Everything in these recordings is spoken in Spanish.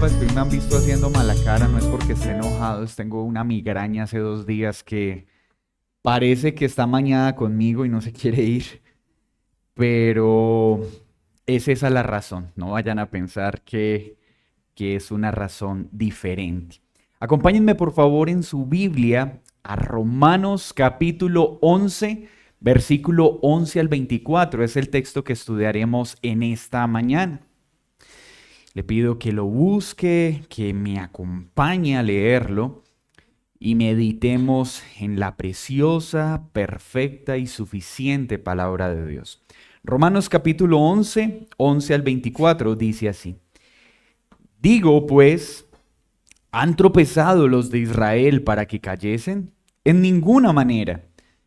disculpas que hoy me han visto haciendo mala cara, no es porque esté enojado, tengo una migraña hace 2 días que parece que está amañada conmigo y no se quiere ir, pero es esa la razón, no vayan a pensar que es una razón diferente. Acompáñenme por favor en su Biblia a Romanos capítulo 11, versículo 11 al 24, es el texto que estudiaremos en esta mañana. Le pido que lo busque, que me acompañe a leerlo y meditemos en la preciosa, perfecta y suficiente palabra de Dios. Romanos capítulo 11, 11 al 24 dice así: Digo pues, ¿han tropezado los de Israel para que cayesen? En ninguna manera.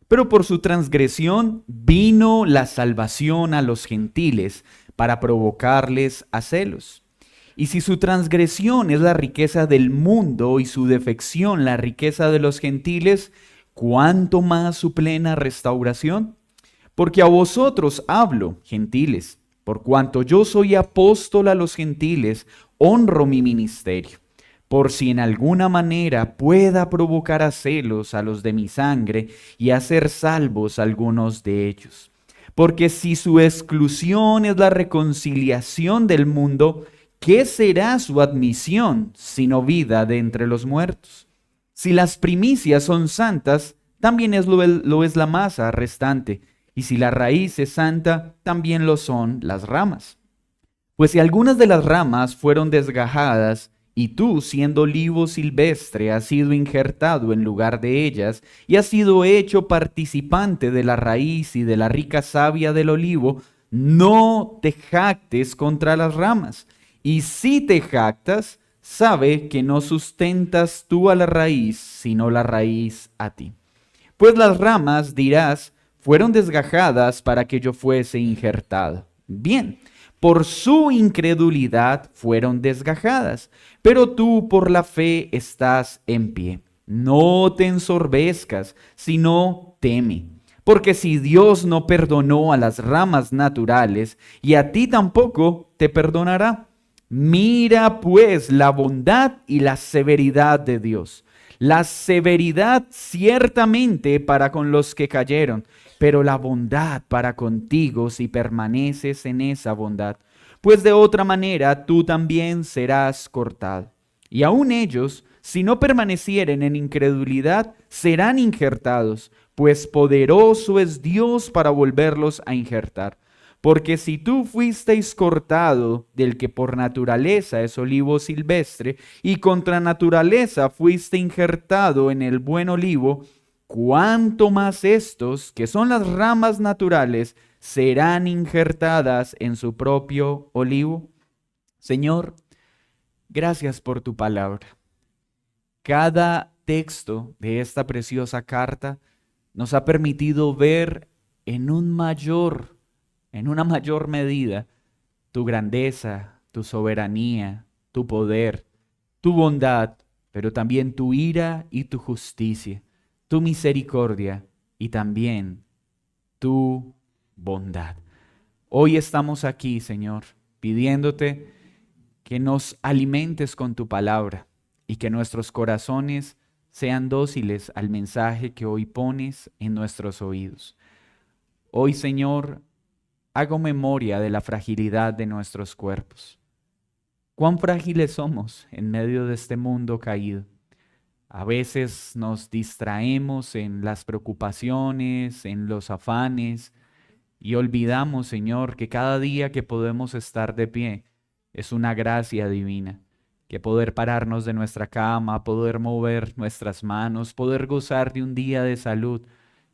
Pero por su transgresión vino la salvación a los gentiles para provocarles a celos. Y si su transgresión es la riqueza del mundo y su defección la riqueza de los gentiles, ¿cuánto más su plena restauración? Porque a vosotros hablo, gentiles, por cuanto yo soy apóstol a los gentiles, honro mi ministerio, por si en alguna manera pueda provocar a celos a los de mi sangre y hacer salvos algunos de ellos. Porque si su exclusión es la reconciliación del mundo, ¿qué será su admisión sino vida de entre los muertos? Si las primicias son santas, también lo es la masa restante, y si la raíz es santa, también lo son las ramas. Pues si algunas de las ramas fueron desgajadas, y tú, siendo olivo silvestre, has sido injertado en lugar de ellas, y has sido hecho participante de la raíz y de la rica savia del olivo, no te jactes contra las ramas. Y si te jactas, sabe que no sustentas tú a la raíz, sino la raíz a ti. Pues las ramas, dirás, fueron desgajadas para que yo fuese injertado. Bien, por su incredulidad fueron desgajadas, pero tú por la fe estás en pie. No te ensorbezcas, sino teme. Porque si Dios no perdonó a las ramas naturales, y a ti tampoco te perdonará. Mira pues la bondad y la severidad de Dios. La severidad ciertamente para con los que cayeron, pero la bondad para contigo si permaneces en esa bondad. Pues de otra manera tú también serás cortado. Y aun ellos, si no permanecieren en incredulidad, serán injertados, pues poderoso es Dios para volverlos a injertar. Porque si tú fuisteis cortado del que por naturaleza es olivo silvestre, y contra naturaleza fuiste injertado en el buen olivo, ¿cuánto más estos, que son las ramas naturales, serán injertadas en su propio olivo? Señor, gracias por tu palabra. Cada texto de esta preciosa carta nos ha permitido ver en una mayor medida tu grandeza, tu soberanía, tu poder, tu bondad, pero también tu ira y tu justicia, tu misericordia y también tu bondad. Hoy estamos aquí, Señor, pidiéndote que nos alimentes con tu palabra y que nuestros corazones sean dóciles al mensaje que hoy pones en nuestros oídos. Hoy, Señor, hago memoria de la fragilidad de nuestros cuerpos. Cuán frágiles somos en medio de este mundo caído. A veces nos distraemos en las preocupaciones, en los afanes, y olvidamos, Señor, que cada día que podemos estar de pie es una gracia divina. Que poder pararnos de nuestra cama, poder mover nuestras manos, poder gozar de un día de salud,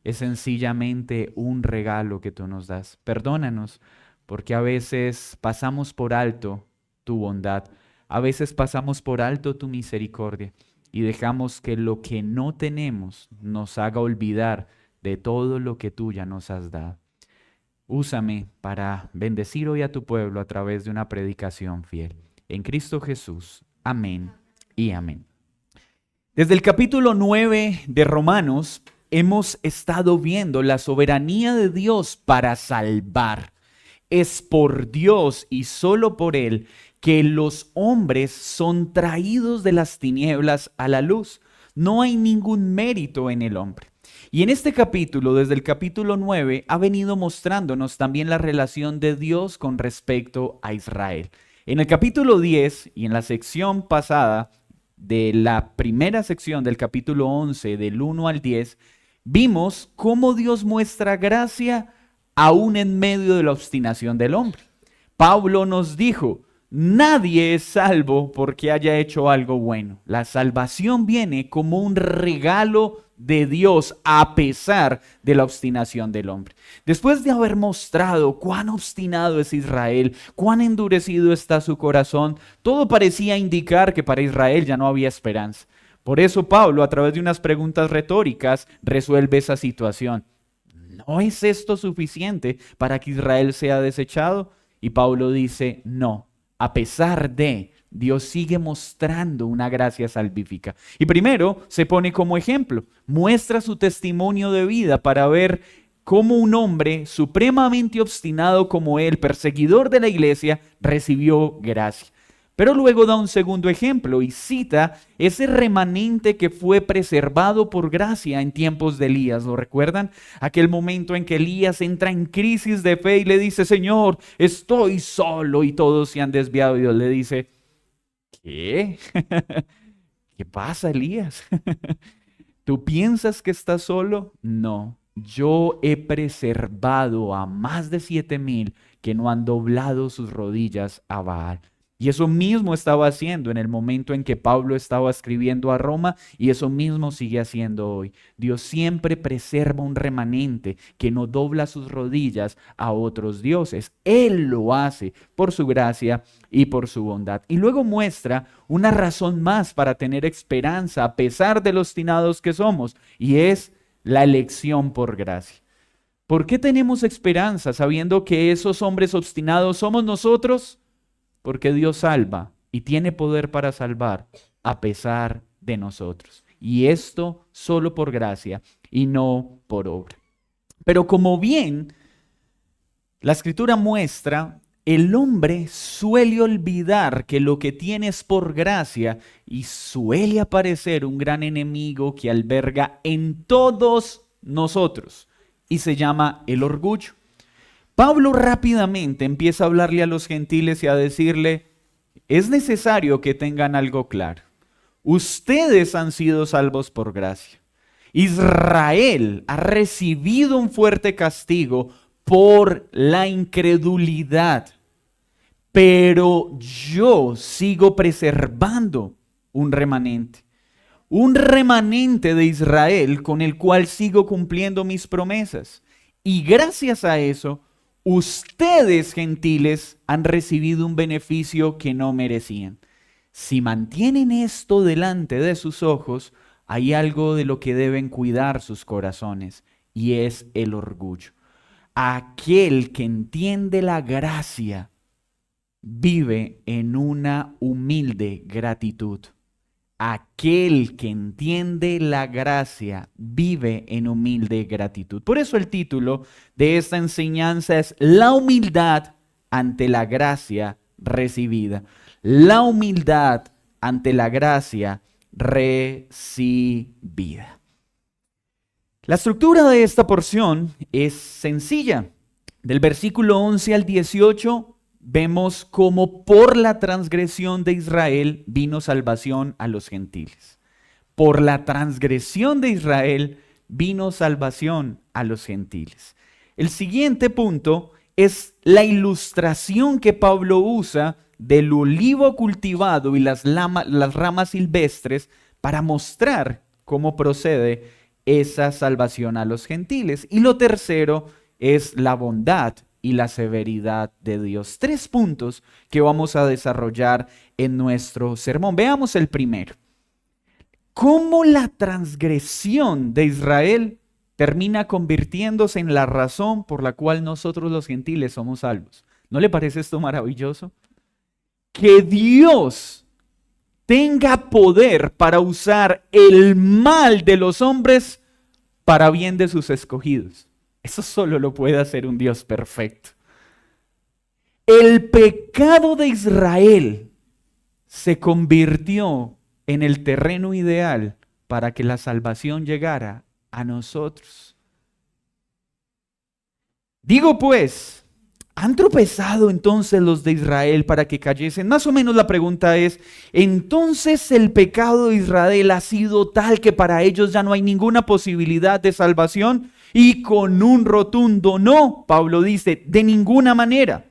es sencillamente un regalo que tú nos das. Perdónanos, porque a veces pasamos por alto tu bondad, a veces pasamos por alto tu misericordia y dejamos que lo que no tenemos nos haga olvidar de todo lo que tú ya nos has dado. Úsame para bendecir hoy a tu pueblo a través de una predicación fiel. En Cristo Jesús. Amén y amén. Desde el capítulo 9 de Romanos hemos estado viendo la soberanía de Dios para salvar. Es por Dios y solo por Él que los hombres son traídos de las tinieblas a la luz. No hay ningún mérito en el hombre. Y en este capítulo, desde el capítulo 9, ha venido mostrándonos también la relación de Dios con respecto a Israel. En el capítulo 10 y en la sección pasada, de la primera sección del capítulo 11, del 1 al 10, vimos cómo Dios muestra gracia aún en medio de la obstinación del hombre. Pablo nos dijo: nadie es salvo porque haya hecho algo bueno. La salvación viene como un regalo de Dios a pesar de la obstinación del hombre. Después de haber mostrado cuán obstinado es Israel, cuán endurecido está su corazón, todo parecía indicar que para Israel ya no había esperanza. Por eso Pablo, a través de unas preguntas retóricas, resuelve esa situación. ¿No es esto suficiente para que Israel sea desechado? Y Pablo dice: no. A pesar de, Dios sigue mostrando una gracia salvífica. Y primero se pone como ejemplo, muestra su testimonio de vida para ver cómo un hombre supremamente obstinado como él, perseguidor de la iglesia, recibió gracia. Pero luego da un segundo ejemplo y cita ese remanente que fue preservado por gracia en tiempos de Elías. ¿Lo recuerdan? Aquel momento en que Elías entra en crisis de fe y le dice: Señor, estoy solo, y todos se han desviado. Y Dios le dice: ¿qué? ¿Qué pasa, Elías? ¿Tú piensas que estás solo? No, yo he preservado a más de 7,000 que no han doblado sus rodillas a Baal. Y eso mismo estaba haciendo en el momento en que Pablo estaba escribiendo a Roma, y eso mismo sigue haciendo hoy. Dios siempre preserva un remanente que no dobla sus rodillas a otros dioses. Él lo hace por su gracia y por su bondad. Y luego muestra una razón más para tener esperanza a pesar de lo obstinados que somos, y es la elección por gracia. ¿Por qué tenemos esperanza sabiendo que esos hombres obstinados somos nosotros? Porque Dios salva y tiene poder para salvar a pesar de nosotros. Y esto solo por gracia y no por obra. Pero como bien la Escritura muestra, el hombre suele olvidar que lo que tiene es por gracia y suele aparecer un gran enemigo que alberga en todos nosotros y se llama el orgullo. Pablo rápidamente empieza a hablarle a los gentiles y a decirle: es necesario que tengan algo claro. Ustedes han sido salvos por gracia. Israel ha recibido un fuerte castigo por la incredulidad, pero yo sigo preservando un remanente. Un remanente de Israel con el cual sigo cumpliendo mis promesas. Y gracias a eso, ustedes, gentiles, han recibido un beneficio que no merecían. Si mantienen esto delante de sus ojos, hay algo de lo que deben cuidar sus corazones, y es el orgullo. Aquel que entiende la gracia vive en una humilde gratitud. Aquel que entiende la gracia vive en humilde gratitud. Por eso el título de esta enseñanza es La humildad ante la gracia recibida. La humildad ante la gracia recibida. La estructura de esta porción es sencilla. Del versículo 11 al 18 vemos cómo por la transgresión de Israel vino salvación a los gentiles. Por la transgresión de Israel vino salvación a los gentiles. El siguiente punto es la ilustración que Pablo usa del olivo cultivado y las ramas silvestres para mostrar cómo procede esa salvación a los gentiles. Y lo tercero es la bondad y la severidad de Dios. 3 puntos que vamos a desarrollar en nuestro sermón. Veamos el primero. ¿Cómo la transgresión de Israel termina convirtiéndose en la razón por la cual nosotros los gentiles somos salvos? ¿No le parece esto maravilloso? Que Dios tenga poder para usar el mal de los hombres para bien de sus escogidos. Eso solo lo puede hacer un Dios perfecto. El pecado de Israel se convirtió en el terreno ideal para que la salvación llegara a nosotros. Digo pues, ¿han tropezado entonces los de Israel para que cayesen? Más o menos la pregunta es, ¿entonces el pecado de Israel ha sido tal que para ellos ya no hay ninguna posibilidad de salvación? Y con un rotundo no, Pablo dice, de ninguna manera.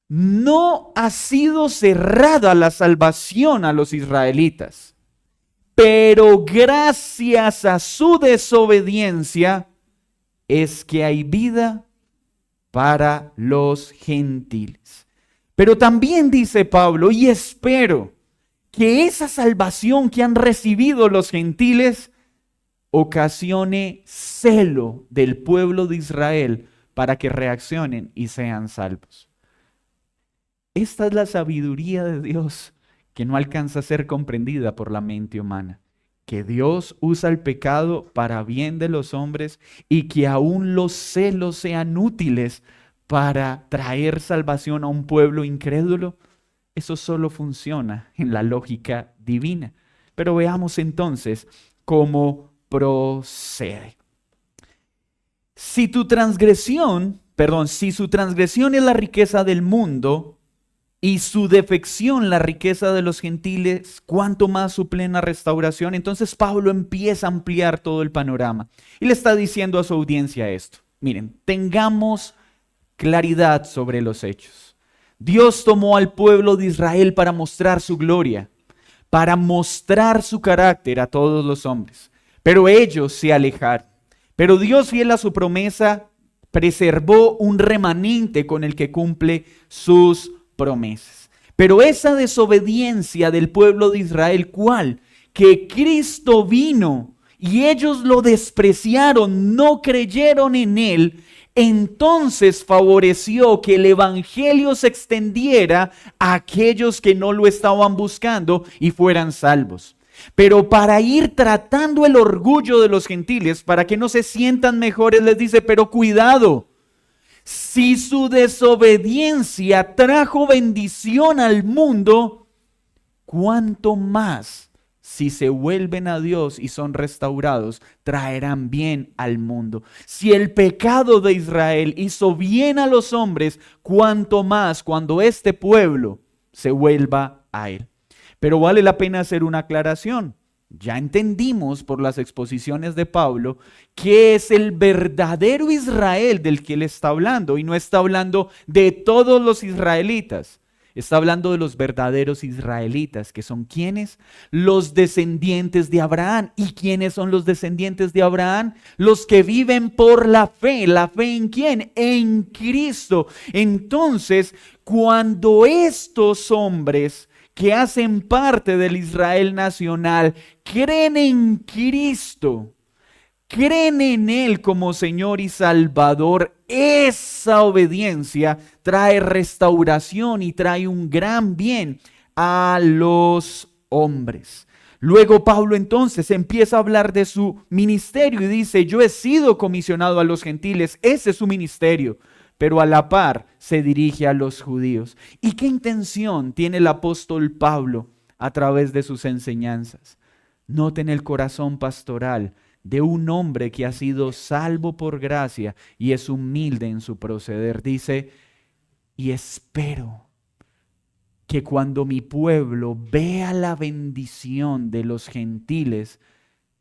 No ha sido cerrada la salvación a los israelitas, pero gracias a su desobediencia es que hay vida para los gentiles. Pero también dice Pablo, y espero que esa salvación que han recibido los gentiles ocasione celo del pueblo de Israel para que reaccionen y sean salvos. Esta es la sabiduría de Dios que no alcanza a ser comprendida por la mente humana. Que Dios usa el pecado para bien de los hombres y que aún los celos sean útiles para traer salvación a un pueblo incrédulo. Eso solo funciona en la lógica divina. Pero veamos entonces cómo procede. Si su transgresión es la riqueza del mundo, y su defección, la riqueza de los gentiles, cuanto más su plena restauración. Entonces Pablo empieza a ampliar todo el panorama y le está diciendo a su audiencia esto. Miren, tengamos claridad sobre los hechos. Dios tomó al pueblo de Israel para mostrar su gloria, para mostrar su carácter a todos los hombres. Pero ellos se alejaron. Pero Dios, fiel a su promesa, preservó un remanente con el que cumple sus promesas. Pero esa desobediencia del pueblo de Israel, ¿cuál? Que Cristo vino y ellos lo despreciaron, no creyeron en él, entonces favoreció que el evangelio se extendiera a aquellos que no lo estaban buscando y fueran salvos. Pero para ir tratando el orgullo de los gentiles, para que no se sientan mejores, les dice, pero cuidado. Si su desobediencia trajo bendición al mundo, ¿cuánto más si se vuelven a Dios y son restaurados, traerán bien al mundo? Si el pecado de Israel hizo bien a los hombres, ¿cuánto más cuando este pueblo se vuelva a él? Pero vale la pena hacer una aclaración. Ya entendimos por las exposiciones de Pablo que es el verdadero Israel del que él está hablando, y no está hablando de todos los israelitas. Está hablando de los verdaderos israelitas, que son ¿quiénes? Los descendientes de Abraham. ¿Y quiénes son los descendientes de Abraham? Los que viven por la fe. ¿La fe en quién? En Cristo. Entonces, cuando estos hombres que hacen parte del Israel nacional creen en Cristo, creen en Él como Señor y Salvador, esa obediencia trae restauración y trae un gran bien a los hombres. Luego Pablo entonces empieza a hablar de su ministerio y dice, yo he sido comisionado a los gentiles, ese es su ministerio. Pero a la par se dirige a los judíos. ¿Y qué intención tiene el apóstol Pablo a través de sus enseñanzas? Noten el corazón pastoral de un hombre que ha sido salvo por gracia y es humilde en su proceder. Dice, y espero que cuando mi pueblo vea la bendición de los gentiles,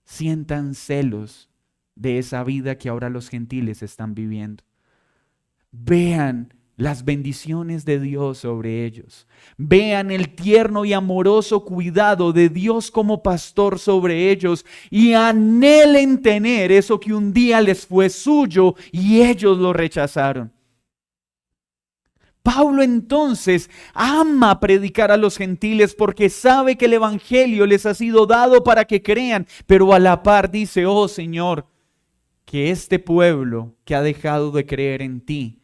sientan celos de esa vida que ahora los gentiles están viviendo. Vean las bendiciones de Dios sobre ellos. Vean el tierno y amoroso cuidado de Dios como pastor sobre ellos y anhelen tener eso que un día les fue suyo y ellos lo rechazaron. Pablo entonces ama predicar a los gentiles porque sabe que el evangelio les ha sido dado para que crean, pero a la par dice, oh Señor, que este pueblo que ha dejado de creer en ti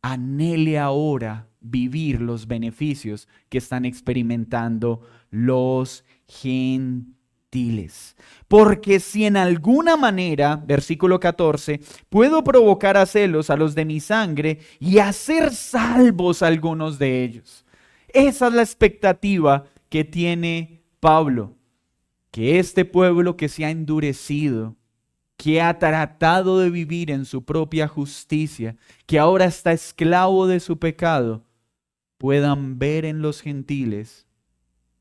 anhele ahora vivir los beneficios que están experimentando los gentiles. gentiles. Porque si en alguna manera, versículo 14, puedo provocar a celos a los de mi sangre y hacer salvos a algunos de ellos. Esa es la expectativa que tiene Pablo, que este pueblo que se ha endurecido, que ha tratado de vivir en su propia justicia, que ahora está esclavo de su pecado, puedan ver en los gentiles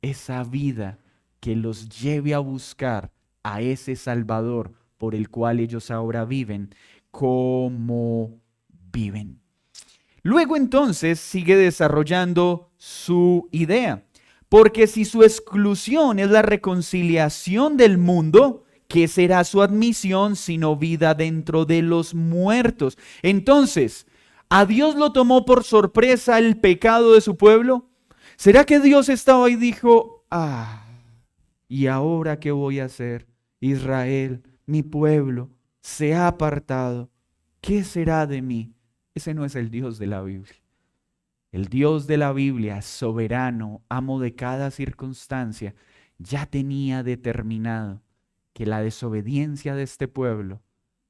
esa vida que los lleve a buscar a ese Salvador por el cual ellos ahora viven, como viven. Luego entonces sigue desarrollando su idea, porque si su exclusión es la reconciliación del mundo, ¿qué será su admisión sino vida dentro de los muertos? Entonces, ¿a Dios lo tomó por sorpresa el pecado de su pueblo? ¿Será que Dios estaba y dijo, ¿y ahora qué voy a hacer? Israel, mi pueblo, se ha apartado. ¿Qué será de mí? Ese no es el Dios de la Biblia. El Dios de la Biblia, soberano, amo de cada circunstancia, ya tenía determinado que la desobediencia de este pueblo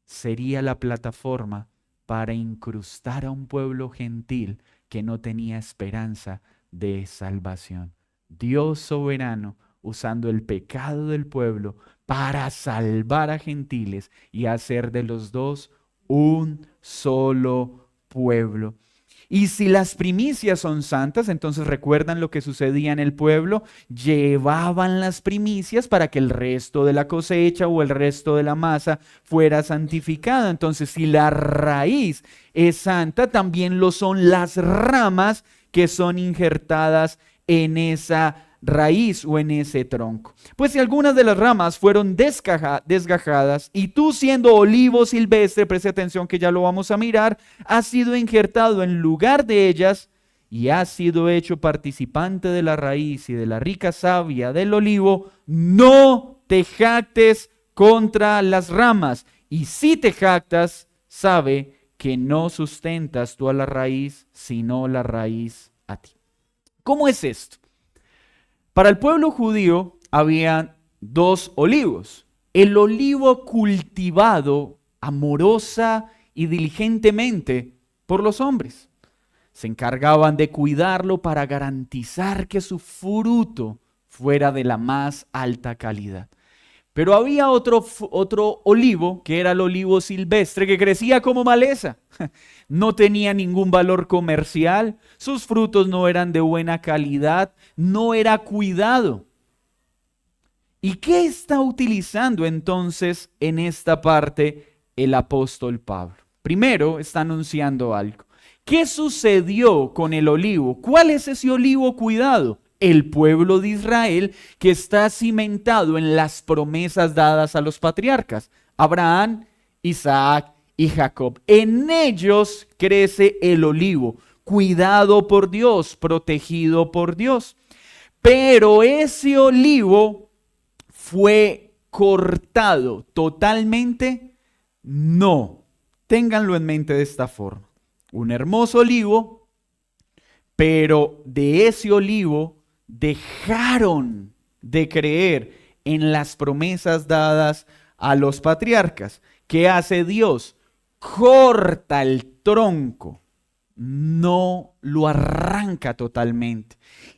sería la plataforma para incrustar a un pueblo gentil que no tenía esperanza de salvación. Dios soberano usando el pecado del pueblo para salvar a gentiles y hacer de los dos un solo pueblo. Y si las primicias son santas, entonces recuerdan lo que sucedía en el pueblo, llevaban las primicias para que el resto de la cosecha o el resto de la masa fuera santificada. Entonces, si la raíz es santa, también lo son las ramas que son injertadas en esa raíz o en ese tronco. Pues si algunas de las ramas fueron desgajadas y tú siendo olivo silvestre, preste atención que ya lo vamos a mirar, has sido injertado en lugar de ellas y has sido hecho participante de la raíz y de la rica savia del olivo, no te jactes contra las ramas. Y si te jactas, sabe que no sustentas tú a la raíz, sino la raíz a ti. ¿Cómo es esto? Para el pueblo judío había dos olivos. El olivo cultivado amorosa y diligentemente por los hombres. Se encargaban de cuidarlo para garantizar que su fruto fuera de la más alta calidad. Pero había otro olivo, que era el olivo silvestre, que crecía como maleza. No tenía ningún valor comercial, sus frutos no eran de buena calidad, no era cuidado. ¿Y qué está utilizando entonces en esta parte el apóstol Pablo? Primero está anunciando algo. ¿Qué sucedió con el olivo? ¿Cuál es ese olivo cuidado? El pueblo de Israel que está cimentado en las promesas dadas a los patriarcas, Abraham, Isaac y Jacob. En ellos crece el olivo, cuidado por Dios, protegido por Dios. Pero ese olivo fue cortado totalmente. No, ténganlo en mente de esta forma. Un hermoso olivo, pero de ese olivo dejaron de creer en las promesas dadas a los patriarcas. ¿Qué hace Dios? Corta el tronco, no lo arranca totalmente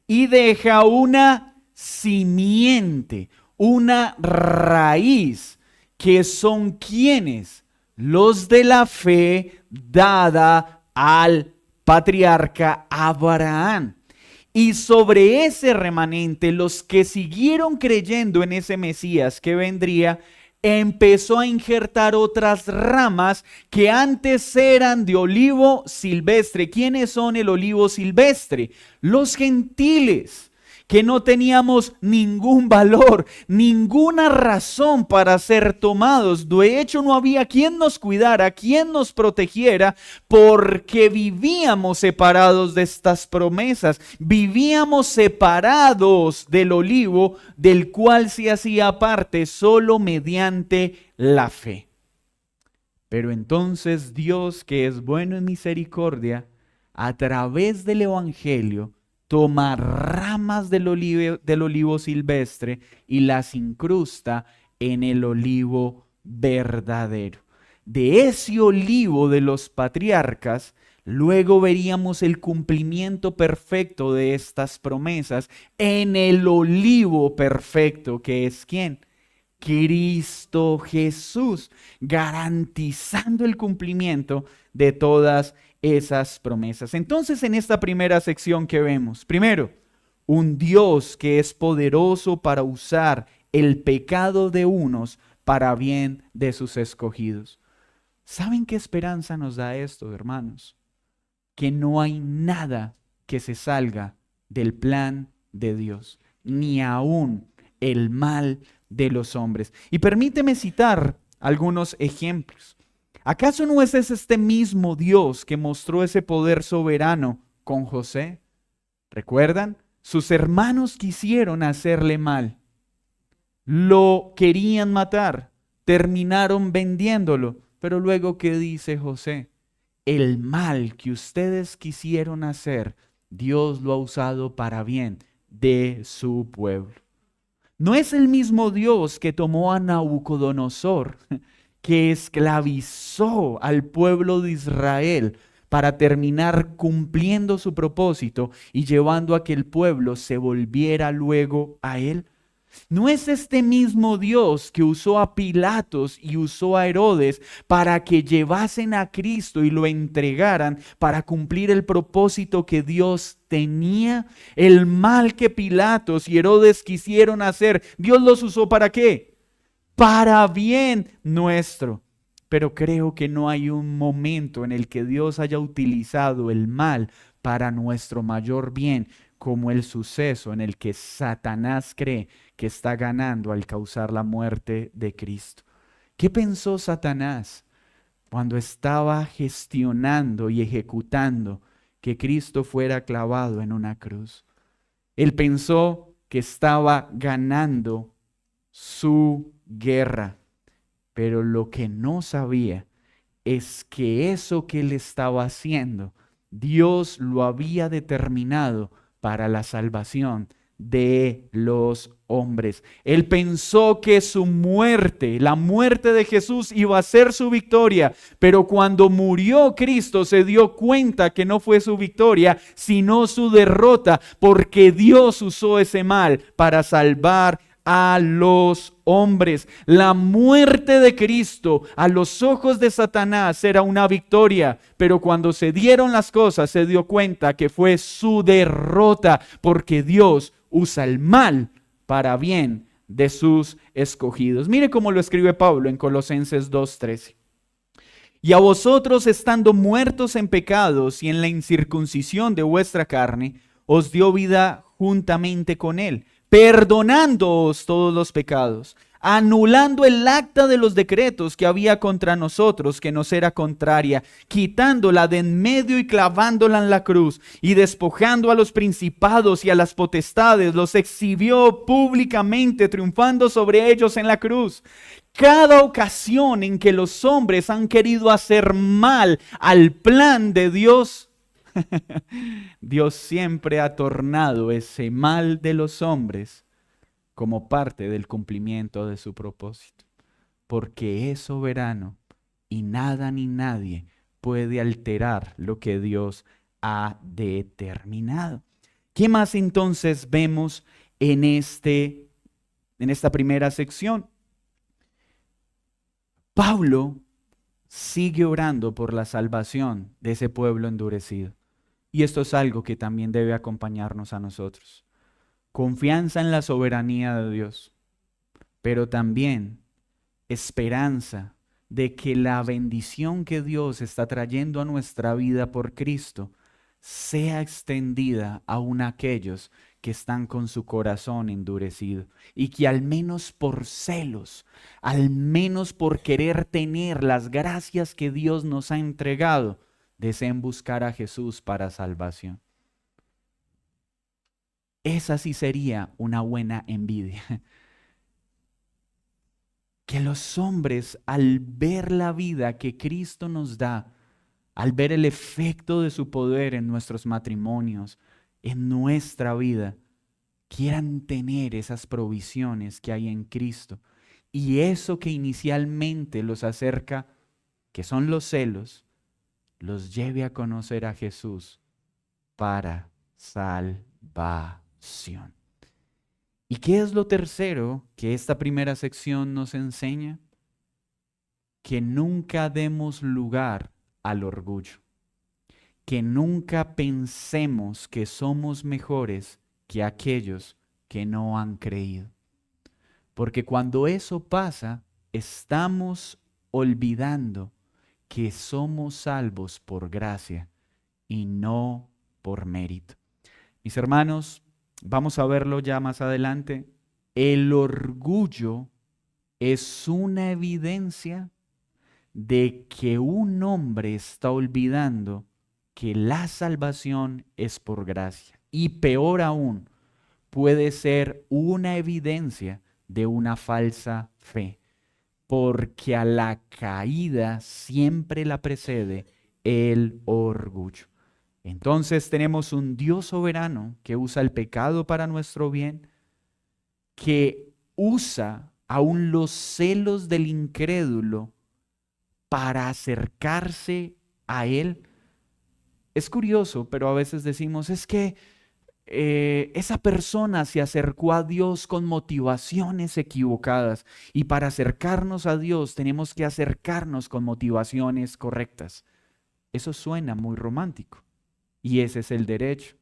y deja una simiente, una raíz, que son quienes, los de la fe dada al patriarca Abraham. Y sobre ese remanente, los que siguieron creyendo en ese Mesías que vendría, empezó a injertar otras ramas que antes eran de olivo silvestre. ¿Quiénes son el olivo silvestre? Los gentiles, que no teníamos ningún valor, ninguna razón para ser tomados. De hecho, no había quien nos cuidara, quien nos protegiera, porque vivíamos separados de estas promesas. Vivíamos separados del olivo, del cual se hacía parte solo mediante la fe. Pero entonces Dios, que es bueno en misericordia, a través del Evangelio, toma ramas del olivo silvestre y las incrusta en el olivo verdadero. De ese olivo de los patriarcas, luego veríamos el cumplimiento perfecto de estas promesas en el olivo perfecto, que es ¿quién? Cristo Jesús, garantizando el cumplimiento de todas esas promesas. Entonces, en esta primera sección que vemos, primero, un Dios que es poderoso para usar el pecado de unos para bien de sus escogidos. ¿Saben qué esperanza nos da esto, hermanos? Que no hay nada que se salga del plan de Dios, ni aún el mal de los hombres. Y permíteme citar algunos ejemplos. ¿Acaso no es este mismo Dios que mostró ese poder soberano con José? ¿Recuerdan? Sus hermanos quisieron hacerle mal. Lo querían matar. Terminaron vendiéndolo. Pero luego, ¿qué dice José? El mal que ustedes quisieron hacer, Dios lo ha usado para bien de su pueblo. No es el mismo Dios que tomó a Nabucodonosor, que esclavizó al pueblo de Israel para terminar cumpliendo su propósito y llevando a que el pueblo se volviera luego a él. ¿No es este mismo Dios que usó a Pilatos y usó a Herodes para que llevasen a Cristo y lo entregaran para cumplir el propósito que Dios tenía? El mal que Pilatos y Herodes quisieron hacer, Dios los usó ¿para qué? Para bien nuestro. Pero creo que no hay un momento en el que Dios haya utilizado el mal para nuestro mayor bien, como el suceso en el que Satanás cree que está ganando al causar la muerte de Cristo. ¿Qué pensó Satanás cuando estaba gestionando y ejecutando que Cristo fuera clavado en una cruz? Él pensó que estaba ganando su guerra, pero lo que no sabía es que eso que él estaba haciendo, Dios lo había determinado para la salvación de los hombres. Él pensó que su muerte, la muerte de Jesús, iba a ser su victoria, pero cuando murió Cristo se dio cuenta que no fue su victoria, sino su derrota, porque Dios usó ese mal para salvar a los hombres. La muerte de Cristo a los ojos de Satanás era una victoria, pero cuando se dieron las cosas se dio cuenta que fue su derrota, porque Dios usa el mal para bien de sus escogidos. Mire cómo lo escribe Pablo en Colosenses 2:13. Y a vosotros, estando muertos en pecados y en la incircuncisión de vuestra carne, os dio vida juntamente con él, perdonándoos todos los pecados, anulando el acta de los decretos que había contra nosotros, que nos era contraria, quitándola de en medio y clavándola en la cruz, y despojando a los principados y a las potestades, los exhibió públicamente, triunfando sobre ellos en la cruz. Cada ocasión en que los hombres han querido hacer mal al plan de Dios, Dios siempre ha tornado ese mal de los hombres como parte del cumplimiento de su propósito, porque es soberano y nada ni nadie puede alterar lo que Dios ha determinado. ¿Qué más entonces vemos en esta primera sección? Pablo sigue orando por la salvación de ese pueblo endurecido. Y esto es algo que también debe acompañarnos a nosotros. Confianza en la soberanía de Dios, pero también esperanza de que la bendición que Dios está trayendo a nuestra vida por Cristo sea extendida aún a aquellos que están con su corazón endurecido y que al menos por celos, al menos por querer tener las gracias que Dios nos ha entregado, deseen buscar a Jesús para salvación. Esa sí sería una buena envidia. Que los hombres, al ver la vida que Cristo nos da, al ver el efecto de su poder en nuestros matrimonios, en nuestra vida quieran tener esas provisiones que hay en Cristo. Y eso que inicialmente los acerca, que son los celos, los lleve a conocer a Jesús para salvación. ¿Y qué es lo tercero que esta primera sección nos enseña? Que nunca demos lugar al orgullo. Que nunca pensemos que somos mejores que aquellos que no han creído. Porque cuando eso pasa, estamos olvidando que somos salvos por gracia y no por mérito. Mis hermanos, vamos a verlo ya más adelante. El orgullo es una evidencia de que un hombre está olvidando que la salvación es por gracia. Y peor aún, puede ser una evidencia de una falsa fe, porque a la caída siempre la precede el orgullo. Entonces tenemos un Dios soberano que usa el pecado para nuestro bien, que usa aún los celos del incrédulo para acercarse a Él. Es curioso, pero a veces decimos, es que esa persona se acercó a Dios con motivaciones equivocadas, y para acercarnos a Dios tenemos que acercarnos con motivaciones correctas. Eso suena muy romántico y ese es el derecho.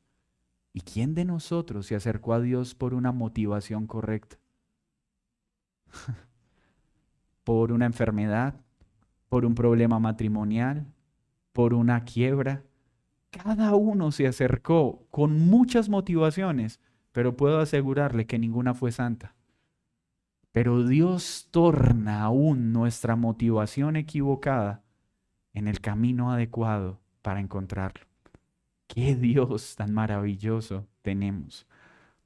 ¿Y quién de nosotros se acercó a Dios por una motivación correcta? ¿Por una enfermedad? ¿Por un problema matrimonial? ¿Por una quiebra? Cada uno se acercó con muchas motivaciones, pero puedo asegurarle que ninguna fue santa. Pero Dios torna aún nuestra motivación equivocada en el camino adecuado para encontrarlo. ¡Qué Dios tan maravilloso tenemos!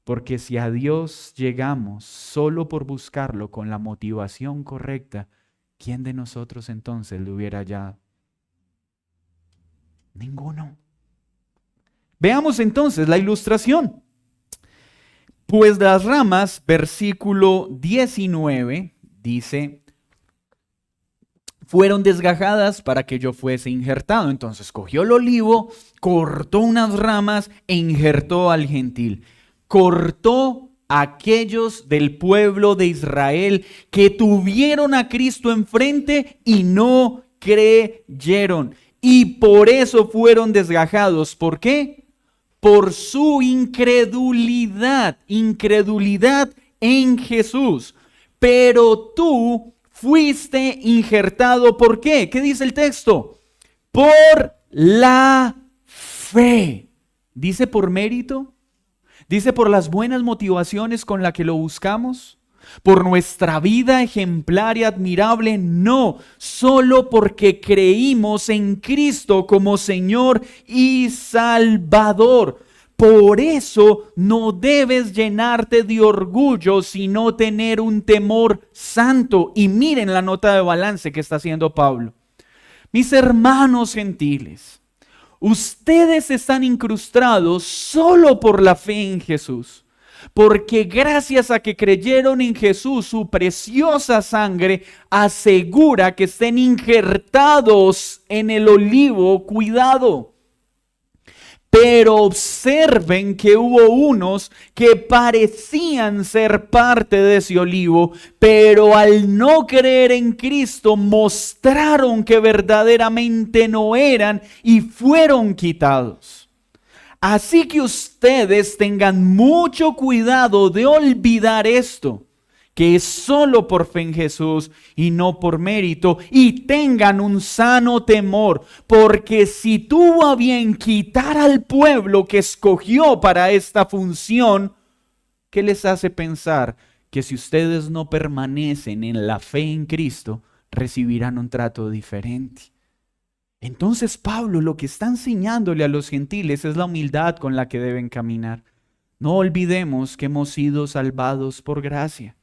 Porque si a Dios llegamos solo por buscarlo con la motivación correcta, ¿quién de nosotros entonces le hubiera hallado? Ninguno. Veamos entonces la ilustración. Pues las ramas, versículo 19, dice, fueron desgajadas para que yo fuese injertado. Entonces cogió el olivo, cortó unas ramas e injertó al gentil. Cortó a aquellos del pueblo de Israel que tuvieron a Cristo enfrente y no creyeron. Y por eso fueron desgajados. ¿Por qué? Por su incredulidad en Jesús. Pero tú fuiste injertado, ¿por qué? ¿Qué dice el texto? Por la fe. ¿Dice por mérito? ¿Dice por las buenas motivaciones con las que lo buscamos? ¿Por nuestra vida ejemplar y admirable? No, solo porque creímos en Cristo como Señor y Salvador. Por eso no debes llenarte de orgullo, sino tener un temor santo. Y miren la nota de balance que está haciendo Pablo. Mis hermanos gentiles, ustedes están incrustados solo por la fe en Jesús. Porque gracias a que creyeron en Jesús, su preciosa sangre asegura que estén injertados en el olivo cuidado. Pero observen que hubo unos que parecían ser parte de ese olivo, pero al no creer en Cristo mostraron que verdaderamente no eran y fueron quitados. Así que ustedes tengan mucho cuidado de olvidar esto, que es solo por fe en Jesús y no por mérito, y tengan un sano temor, porque si tuvo a bien quitar al pueblo que escogió para esta función, ¿qué les hace pensar que si ustedes no permanecen en la fe en Cristo, recibirán un trato diferente? Entonces Pablo lo que está enseñándole a los gentiles es la humildad con la que deben caminar. No olvidemos que hemos sido salvados por gracia,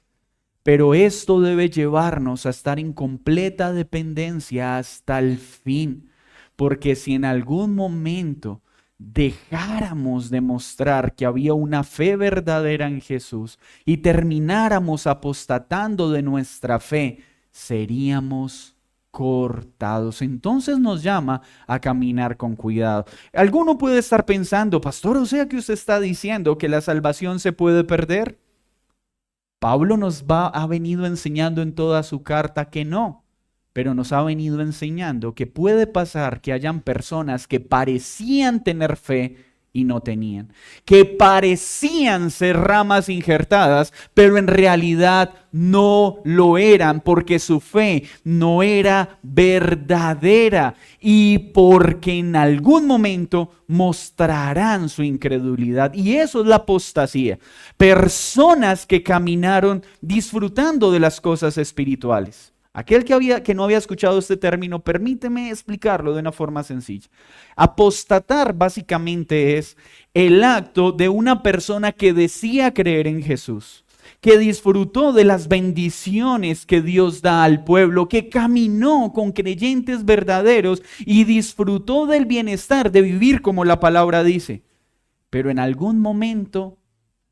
pero esto debe llevarnos a estar en completa dependencia hasta el fin, porque si en algún momento dejáramos de mostrar que había una fe verdadera en Jesús y termináramos apostatando de nuestra fe, seríamos cortados. Entonces nos llama a caminar con cuidado. Alguno puede estar pensando, pastor, o sea que usted está diciendo que la salvación se puede perder. Pablo ha venido enseñando en toda su carta que no, pero nos ha venido enseñando que puede pasar que hayan personas que parecían tener fe y no tenían, que parecían ser ramas injertadas, pero en realidad no lo eran, porque su fe no era verdadera y porque en algún momento mostrarán su incredulidad. Y eso es la apostasía. Personas que caminaron disfrutando de las cosas espirituales. Aquel que no había escuchado este término, permíteme explicarlo de una forma sencilla. Apostatar básicamente es el acto de una persona que decía creer en Jesús, que disfrutó de las bendiciones que Dios da al pueblo, que caminó con creyentes verdaderos y disfrutó del bienestar de vivir como la palabra dice, pero en algún momento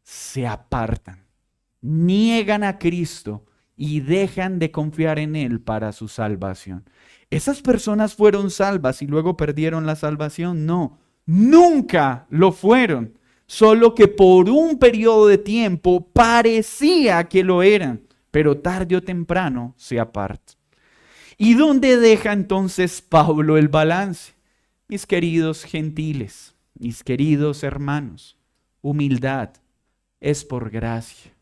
se apartan, niegan a Cristo y dejan de confiar en Él para su salvación. ¿Esas personas fueron salvas y luego perdieron la salvación? No, nunca lo fueron. Solo que por un periodo de tiempo parecía que lo eran, pero tarde o temprano se apartan. ¿Y dónde deja entonces Pablo el balance? Mis queridos gentiles, mis queridos hermanos, humildad es por gracia.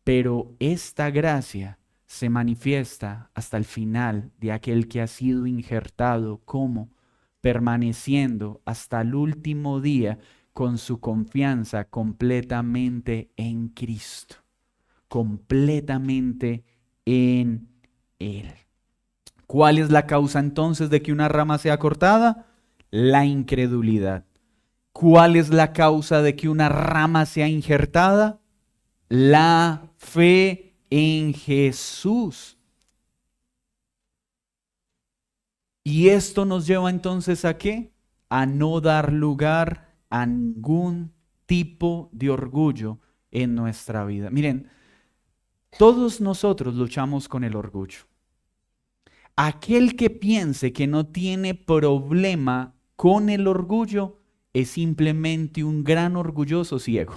Pero esta gracia se manifiesta hasta el final de aquel que ha sido injertado como permaneciendo hasta el último día con su confianza completamente en Cristo, completamente en Él. ¿Cuál es la causa entonces de que una rama sea cortada? La incredulidad. ¿Cuál es la causa de que una rama sea injertada? La fe en Jesús. Y esto nos lleva entonces ¿a qué? A no dar lugar a ningún tipo de orgullo en nuestra vida. Miren, todos nosotros luchamos con el orgullo. Aquel que piense que no tiene problema con el orgullo es simplemente un gran orgulloso ciego.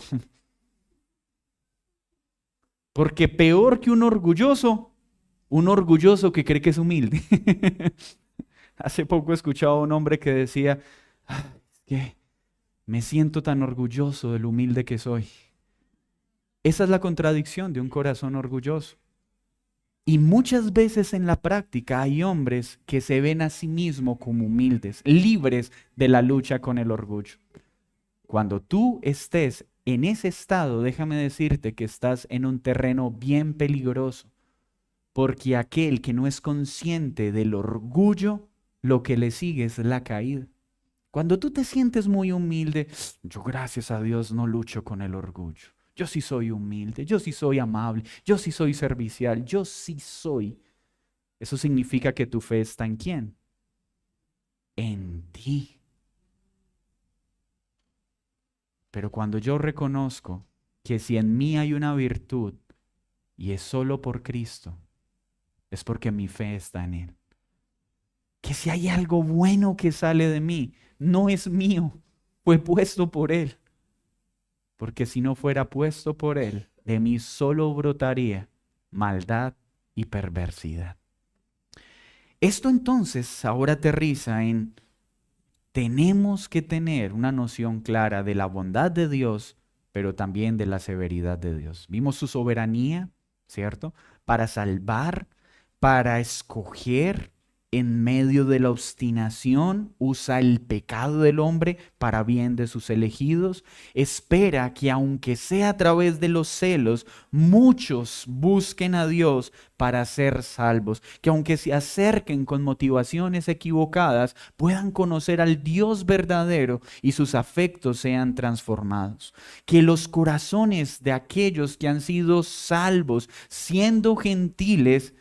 Porque peor que un orgulloso que cree que es humilde. Hace poco escuchaba a un hombre que decía, es que me siento tan orgulloso de lo humilde que soy. Esa es la contradicción de un corazón orgulloso. Y muchas veces en la práctica hay hombres que se ven a sí mismos como humildes, libres de la lucha con el orgullo. Cuando tú estés en ese estado, déjame decirte que estás en un terreno bien peligroso, porque aquel que no es consciente del orgullo, lo que le sigue es la caída. Cuando tú te sientes muy humilde, yo gracias a Dios no lucho con el orgullo. Yo sí soy humilde, yo sí soy amable, yo sí soy servicial, yo sí soy. Eso significa que tu fe está ¿en quién? En ti. Pero cuando yo reconozco que si en mí hay una virtud y es solo por Cristo, es porque mi fe está en Él. Que si hay algo bueno que sale de mí, no es mío, fue puesto por Él. Porque si no fuera puesto por Él, de mí solo brotaría maldad y perversidad. Esto entonces ahora aterriza en tenemos que tener una noción clara de la bondad de Dios, pero también de la severidad de Dios. Vimos su soberanía, ¿cierto? Para salvar, para escoger en medio de la obstinación, usa el pecado del hombre para bien de sus elegidos. Espera que aunque sea a través de los celos, muchos busquen a Dios para ser salvos. Que aunque se acerquen con motivaciones equivocadas, puedan conocer al Dios verdadero y sus afectos sean transformados. Que los corazones de aquellos que han sido salvos, siendo gentiles,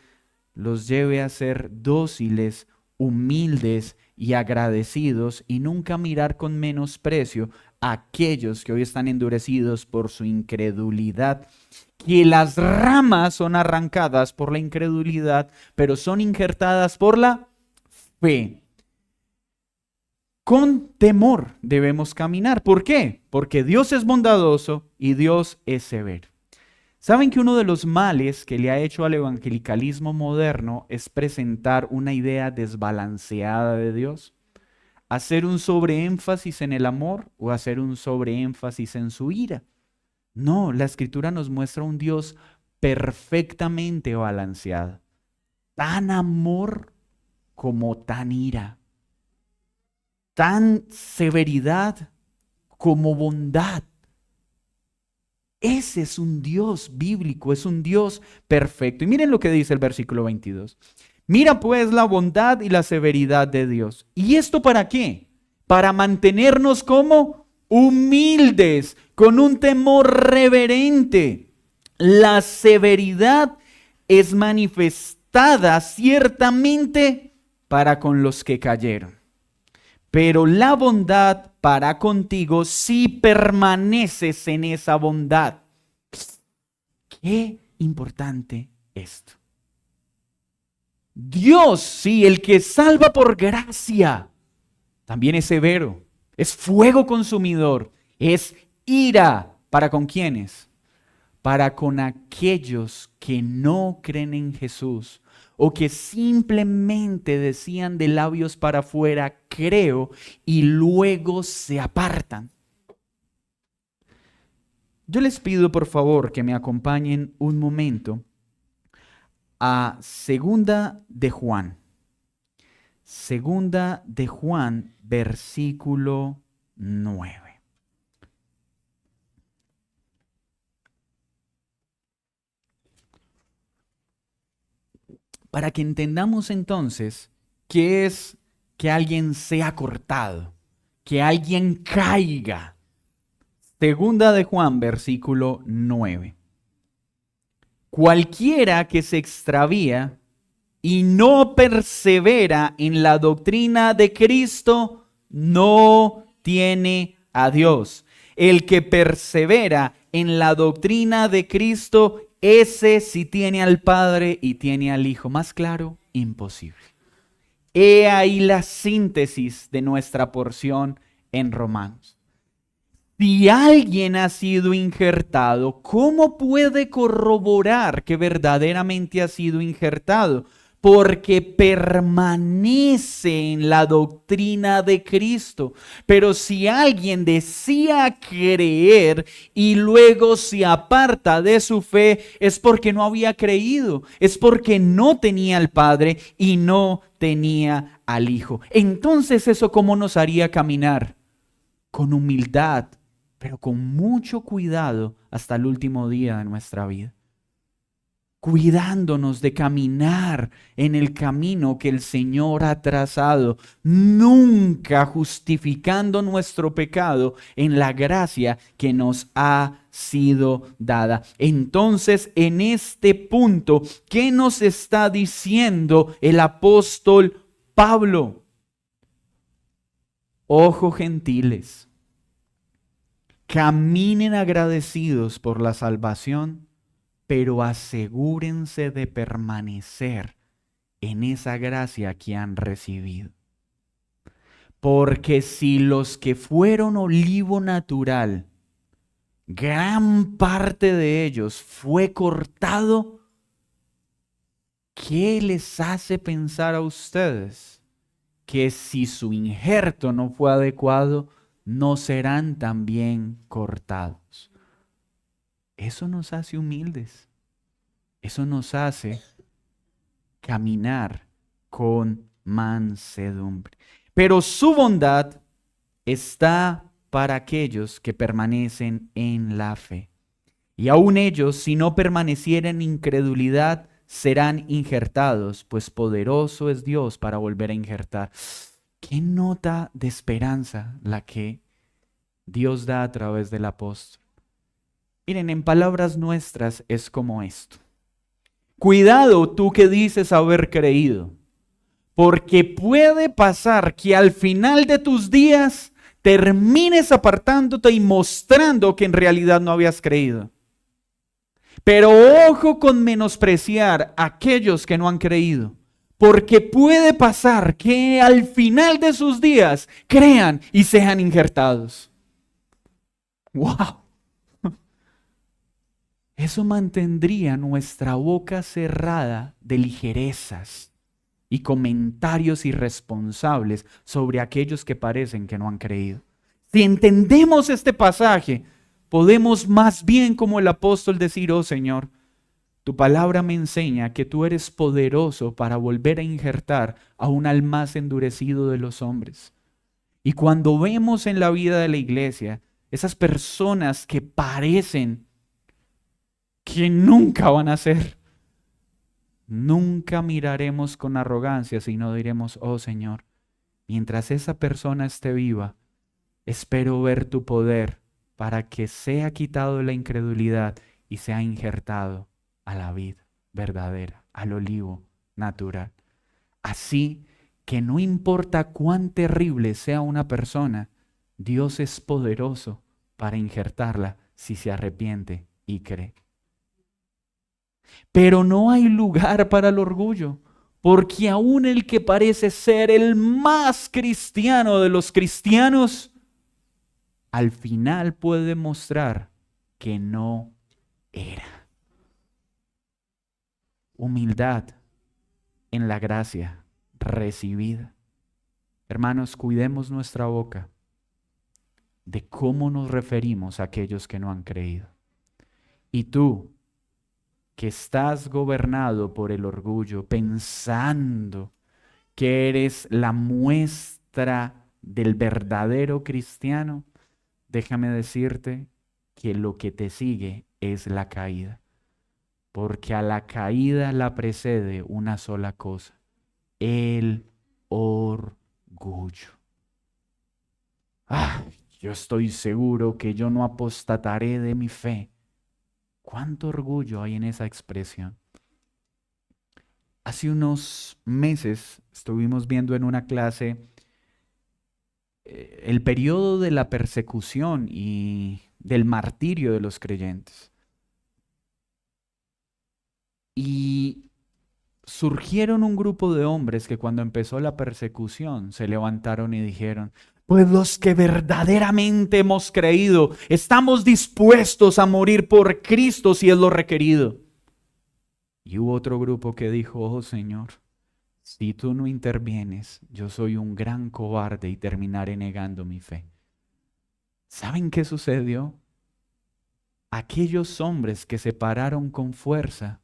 los lleve a ser dóciles, humildes y agradecidos y nunca mirar con menosprecio a aquellos que hoy están endurecidos por su incredulidad. Que las ramas son arrancadas por la incredulidad, pero son injertadas por la fe. Con temor debemos caminar. ¿Por qué? Porque Dios es bondadoso y Dios es severo. ¿Saben que uno de los males que le ha hecho al evangelicalismo moderno es presentar una idea desbalanceada de Dios? Hacer un sobreénfasis en el amor o hacer un sobreénfasis en su ira. No, la Escritura nos muestra un Dios perfectamente balanceado. Tan amor como tan ira. Tan severidad como bondad. Ese es un Dios bíblico, es un Dios perfecto. Y miren lo que dice el versículo 22. Mira pues la bondad y la severidad de Dios. ¿Y esto para qué? Para mantenernos como humildes, con un temor reverente. La severidad es manifestada ciertamente para con los que cayeron. Pero la bondad para contigo si permaneces en esa bondad. Qué importante esto. Dios, sí, el que salva por gracia, también es severo, es fuego consumidor, es ira. ¿Para con quiénes? Para con aquellos que no creen en Jesús o que simplemente decían de labios para afuera, creo, y luego se apartan. Yo les pido por favor que me acompañen un momento a Segunda de Juan. Segunda de Juan, versículo 9. Para que entendamos entonces qué es que alguien sea cortado, que alguien caiga. Segunda de Juan, versículo 9. Cualquiera que se extravía y no persevera en la doctrina de Cristo, no tiene a Dios. El que persevera en la doctrina de Cristo, ese sí tiene al Padre y tiene al Hijo. Más claro, imposible. He ahí la síntesis de nuestra porción en Romanos. Si alguien ha sido injertado, ¿cómo puede corroborar que verdaderamente ha sido injertado? Porque permanece en la doctrina de Cristo. Pero si alguien decía creer y luego se aparta de su fe, es porque no había creído, es porque no tenía al Padre y no tenía al Hijo. Entonces, ¿eso cómo nos haría caminar? Con humildad, pero con mucho cuidado hasta el último día de nuestra vida. Cuidándonos de caminar en el camino que el Señor ha trazado, nunca justificando nuestro pecado en la gracia que nos ha sido dada. Entonces, en este punto, ¿qué nos está diciendo el apóstol Pablo? Ojo, gentiles, caminen agradecidos por la salvación, pero asegúrense de permanecer en esa gracia que han recibido. Porque si los que fueron olivo natural, gran parte de ellos fue cortado, ¿qué les hace pensar a ustedes que si su injerto no fue adecuado, no serán también cortados? Eso nos hace humildes. Eso nos hace caminar con mansedumbre. Pero su bondad está para aquellos que permanecen en la fe. Y aun ellos, si no permanecieran en incredulidad, serán injertados, pues poderoso es Dios para volver a injertar. Qué nota de esperanza la que Dios da a través del apóstol. Miren, en palabras nuestras es como esto. Cuidado tú que dices haber creído, Porque puede pasar que al final de tus días termines apartándote y mostrando que en realidad no habías creído. Pero ojo con menospreciar a aquellos que no han creído. Porque puede pasar que al final de sus días crean y sean injertados. ¡Wow! Eso mantendría nuestra boca cerrada de ligerezas y comentarios irresponsables sobre aquellos que parecen que no han creído. Si entendemos este pasaje, podemos más bien como el apóstol decir: oh Señor, tu palabra me enseña que tú eres poderoso para volver a injertar aún al más endurecido de los hombres. Y cuando vemos en la vida de la iglesia esas personas que parecen que nunca van a ser, nunca miraremos con arrogancia, sino diremos: oh Señor, mientras esa persona esté viva, espero ver tu poder para que sea quitado la incredulidad y sea injertado a la vid verdadera, al olivo natural. Así que no importa cuán terrible sea una persona, Dios es poderoso para injertarla si se arrepiente y cree. Pero no hay lugar para el orgullo, porque aún el que parece ser el más cristiano de los cristianos, al final puede demostrar que no era. Humildad en la gracia recibida. Hermanos, cuidemos nuestra boca de cómo nos referimos a aquellos que no han creído. Y tú, que estás gobernado por el orgullo, pensando que eres la muestra del verdadero cristiano, déjame decirte que lo que te sigue es la caída. Porque a la caída la precede una sola cosa: el orgullo. Yo estoy seguro que yo no apostataré de mi fe. ¿Cuánto orgullo hay en esa expresión? Hace unos meses estuvimos viendo en una clase el periodo de la persecución y del martirio de los creyentes. Y surgieron un grupo de hombres que cuando empezó la persecución se levantaron y dijeron: pues los que verdaderamente hemos creído, estamos dispuestos a morir por Cristo si es lo requerido. Y hubo otro grupo que dijo: oh Señor, si tú no intervienes, yo soy un gran cobarde y terminaré negando mi fe. ¿Saben qué sucedió? Aquellos hombres que se pararon con fuerza,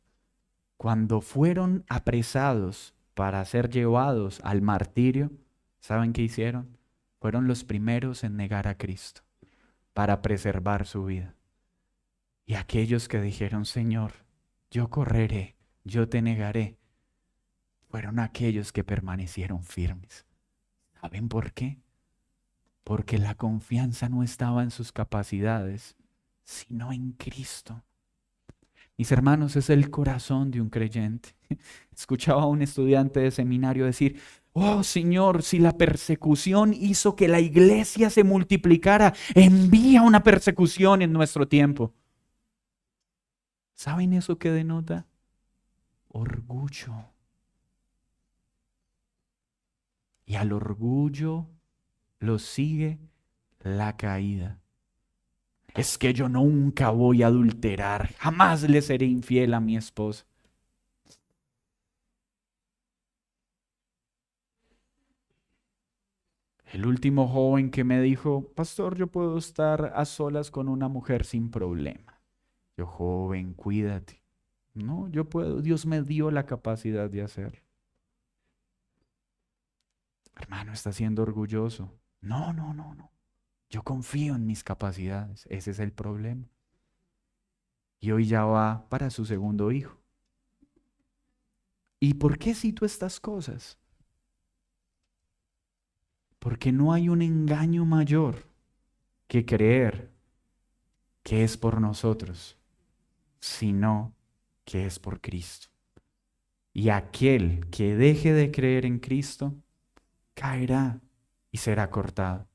cuando fueron apresados para ser llevados al martirio, ¿saben qué hicieron? Fueron los primeros en negar a Cristo para preservar su vida. Y aquellos que dijeron: Señor, yo correré, yo te negaré, fueron aquellos que permanecieron firmes. ¿Saben por qué? Porque la confianza no estaba en sus capacidades, sino en Cristo. Mis hermanos, es el corazón de un creyente. Escuchaba a un estudiante de seminario decir: oh Señor, si la persecución hizo que la iglesia se multiplicara, envía una persecución en nuestro tiempo. ¿Saben eso qué denota? Orgullo. Y al orgullo lo sigue la caída. Es que yo nunca voy a adulterar, jamás le seré infiel a mi esposa. El último joven que me dijo: pastor, yo puedo estar a solas con una mujer sin problema. Yo: joven, cuídate. No, yo puedo, Dios me dio la capacidad de hacerlo. Hermano, está siendo orgulloso. No. Yo confío en mis capacidades. Ese es el problema. Y hoy ya va para su segundo hijo. ¿Y por qué cito estas cosas? Porque no hay un engaño mayor que creer que es por nosotros, sino que es por Cristo. Y aquel que deje de creer en Cristo caerá y será cortado.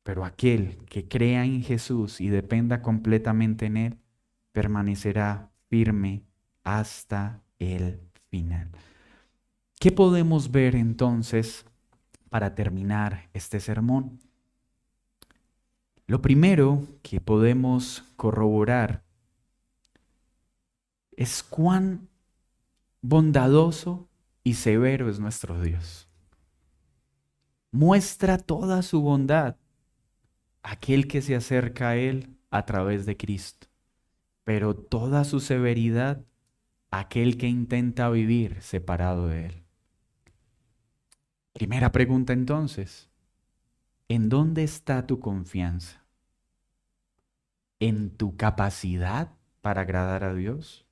Pero aquel que crea en Jesús y dependa completamente en Él, permanecerá firme hasta el final. ¿Qué podemos ver entonces para terminar este sermón? Lo primero que podemos corroborar es cuán bondadoso y severo es nuestro Dios. Muestra toda su bondad a aquel que se acerca a Él a través de Cristo, pero toda su severidad a aquel que intenta vivir separado de Él. Primera pregunta entonces, ¿en dónde está tu confianza? ¿En tu capacidad para agradar a Dios?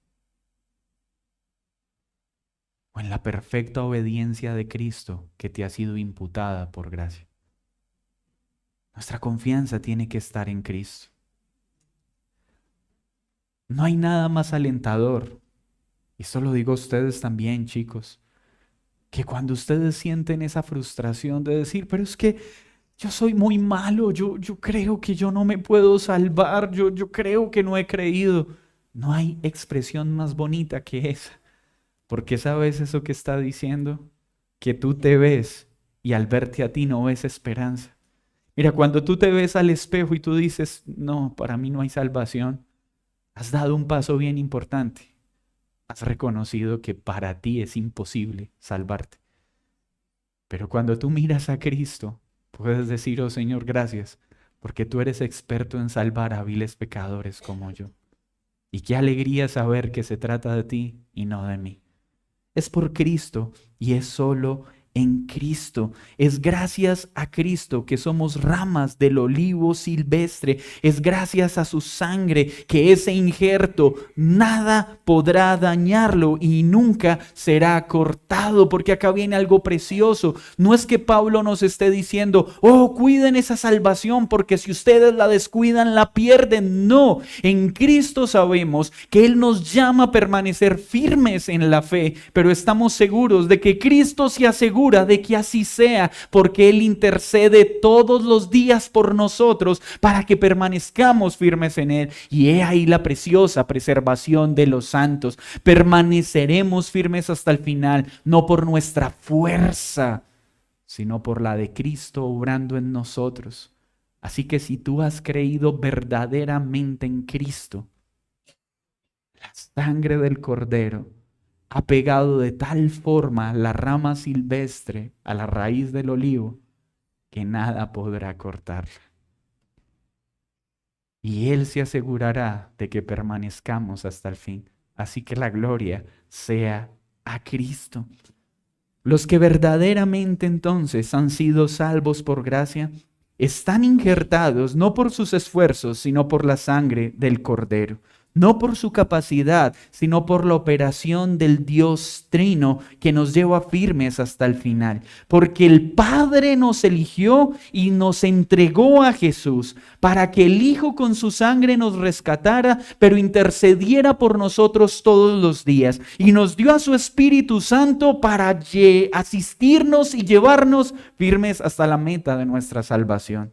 ¿O en la perfecta obediencia de Cristo que te ha sido imputada por gracia? Nuestra confianza tiene que estar en Cristo. No hay nada más alentador, y esto lo digo a ustedes también, chicos, que cuando ustedes sienten esa frustración de decir, pero es que yo soy muy malo, yo creo que yo no me puedo salvar, yo creo que no he creído. No hay expresión más bonita que esa. Porque ¿sabes eso que está diciendo? Que tú te ves y al verte a ti no ves esperanza. Mira, cuando tú te ves al espejo y tú dices, no, para mí no hay salvación, has dado un paso bien importante. Has reconocido que para ti es imposible salvarte. Pero cuando tú miras a Cristo, puedes decir, oh Señor, gracias, porque tú eres experto en salvar a viles pecadores como yo. Y qué alegría saber que se trata de ti y no de mí. Es por Cristo y es solo en Cristo. Es gracias a Cristo que somos ramas del olivo silvestre. Es gracias a su sangre que ese injerto nada podrá dañarlo y nunca será cortado. Porque acá viene algo precioso. No es que Pablo nos esté diciendo, oh, cuiden esa salvación porque si ustedes la descuidan la pierden. No, en Cristo sabemos que Él nos llama a permanecer firmes en la fe, pero estamos seguros de que Cristo se asegura de que así sea, porque Él intercede todos los días por nosotros para que permanezcamos firmes en Él. Y he ahí la preciosa preservación de los santos. Permaneceremos firmes hasta el final, no por nuestra fuerza, sino por la de Cristo obrando en nosotros. Así que si tú has creído verdaderamente en Cristo, la sangre del Cordero ha pegado de tal forma la rama silvestre a la raíz del olivo que nada podrá cortarla. Y Él se asegurará de que permanezcamos hasta el fin. Así que la gloria sea a Cristo. Los que verdaderamente entonces han sido salvos por gracia, están injertados no por sus esfuerzos, sino por la sangre del Cordero. No por su capacidad, sino por la operación del Dios Trino que nos lleva firmes hasta el final. Porque el Padre nos eligió y nos entregó a Jesús para que el Hijo con su sangre nos rescatara, pero intercediera por nosotros todos los días. Y nos dio a su Espíritu Santo para asistirnos y llevarnos firmes hasta la meta de nuestra salvación.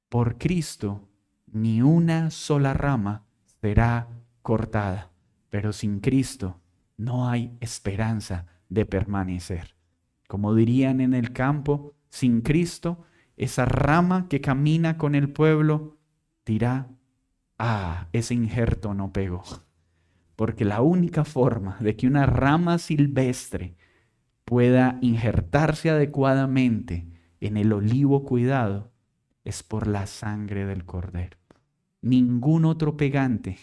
Por Cristo, ni una sola rama será cortada, pero sin Cristo no hay esperanza de permanecer. Como dirían en el campo, sin Cristo, esa rama que camina con el pueblo dirá, ese injerto no pegó. Porque la única forma de que una rama silvestre pueda injertarse adecuadamente en el olivo cuidado es por la sangre del Cordero. Ningún otro pegante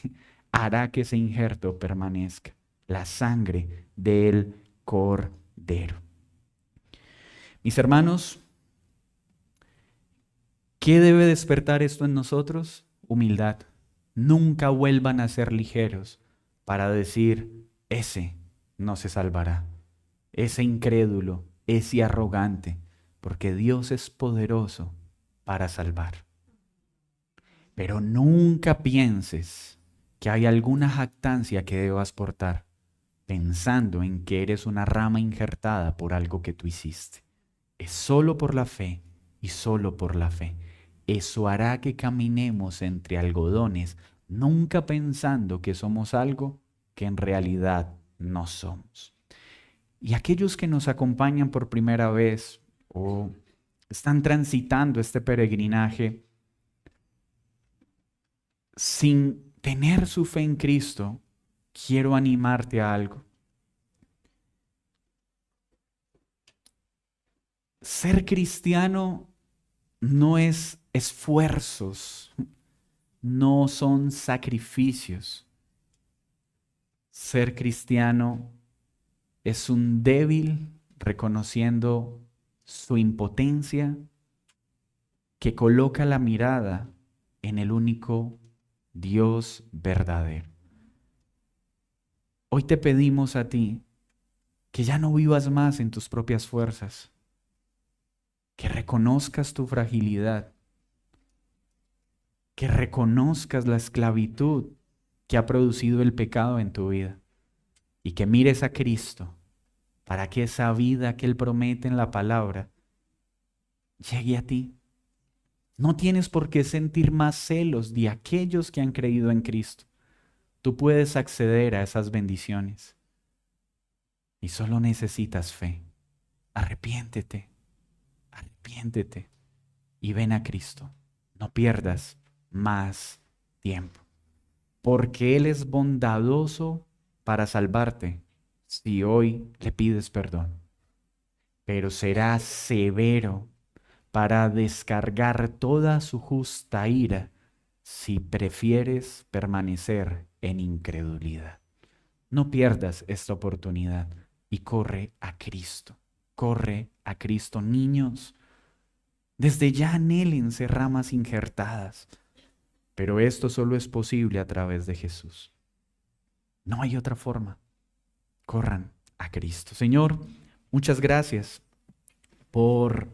hará que ese injerto permanezca. La sangre del Cordero. Mis hermanos, ¿qué debe despertar esto en nosotros? Humildad. Nunca vuelvan a ser ligeros para decir, ese no se salvará. Ese incrédulo, ese arrogante, porque Dios es poderoso para salvar. Pero nunca pienses que hay alguna jactancia que debas portar, pensando en que eres una rama injertada por algo que tú hiciste. Es solo por la fe y solo por la fe. Eso hará que caminemos entre algodones, nunca pensando que somos algo que en realidad no somos. Y aquellos que nos acompañan por primera vez o están transitando este peregrinaje sin tener su fe en Cristo, quiero animarte a algo. Ser cristiano no es esfuerzos, no son sacrificios. Ser cristiano es un débil reconociendo su impotencia, que coloca la mirada en el único Dios verdadero. Hoy te pedimos a ti que ya no vivas más en tus propias fuerzas, que reconozcas tu fragilidad, que reconozcas la esclavitud que ha producido el pecado en tu vida y que mires a Cristo para que esa vida que Él promete en la palabra llegue a ti. No tienes por qué sentir más celos de aquellos que han creído en Cristo. Tú puedes acceder a esas bendiciones y solo necesitas fe. Arrepiéntete, arrepiéntete y ven a Cristo. No pierdas más tiempo, porque Él es bondadoso para salvarte si hoy le pides perdón, pero será severo para descargar toda su justa ira si prefieres permanecer en incredulidad. No pierdas esta oportunidad y corre a Cristo. Corre a Cristo, niños. Desde ya anhélense ramas injertadas, pero esto solo es posible a través de Jesús. No hay otra forma. Corran a Cristo. Señor, muchas gracias por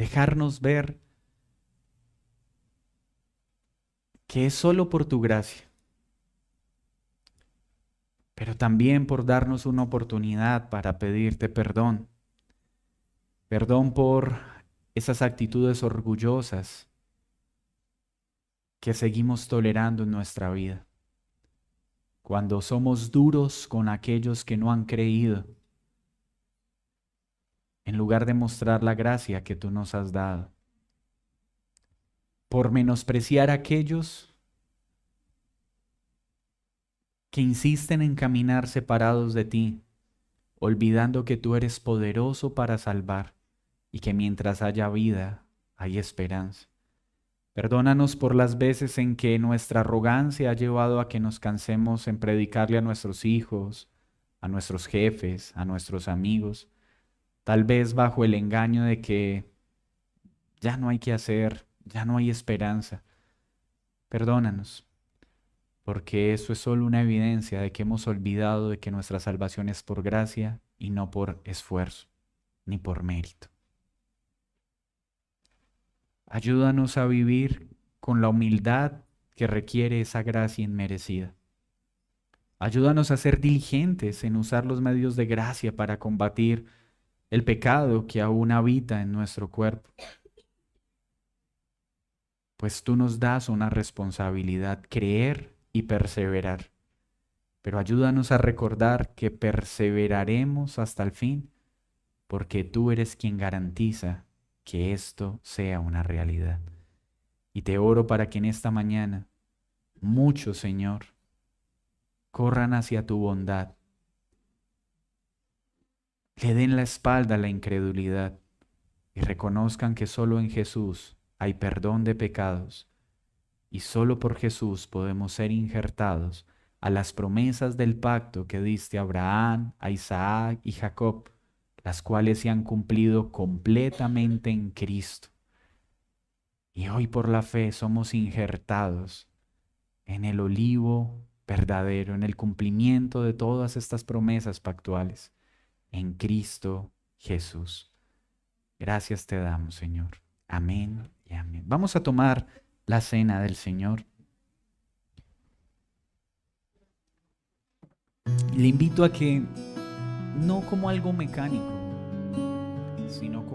dejarnos ver que es solo por tu gracia, pero también por darnos una oportunidad para pedirte perdón. Perdón por esas actitudes orgullosas que seguimos tolerando en nuestra vida. Cuando somos duros con aquellos que no han creído, en lugar de mostrar la gracia que tú nos has dado. Por menospreciar a aquellos que insisten en caminar separados de ti, olvidando que tú eres poderoso para salvar y que mientras haya vida, hay esperanza. Perdónanos por las veces en que nuestra arrogancia ha llevado a que nos cansemos en predicarle a nuestros hijos, a nuestros jefes, a nuestros amigos, tal vez bajo el engaño de que ya no hay que hacer, ya no hay esperanza. Perdónanos, porque eso es solo una evidencia de que hemos olvidado de que nuestra salvación es por gracia y no por esfuerzo, ni por mérito. Ayúdanos a vivir con la humildad que requiere esa gracia inmerecida. Ayúdanos a ser diligentes en usar los medios de gracia para combatir el pecado que aún habita en nuestro cuerpo. Pues tú nos das una responsabilidad, creer y perseverar. Pero ayúdanos a recordar que perseveraremos hasta el fin, porque tú eres quien garantiza que esto sea una realidad. Y te oro para que en esta mañana muchos, Señor, corran hacia tu bondad, le den la espalda a la incredulidad y reconozcan que solo en Jesús hay perdón de pecados y solo por Jesús podemos ser injertados a las promesas del pacto que diste a Abraham, a Isaac y Jacob, las cuales se han cumplido completamente en Cristo. Y hoy por la fe somos injertados en el olivo verdadero, en el cumplimiento de todas estas promesas pactuales, en Cristo Jesús. Gracias te damos, Señor. Amén y amén. Vamos a tomar la cena del Señor. Le invito a que no como algo mecánico, sino como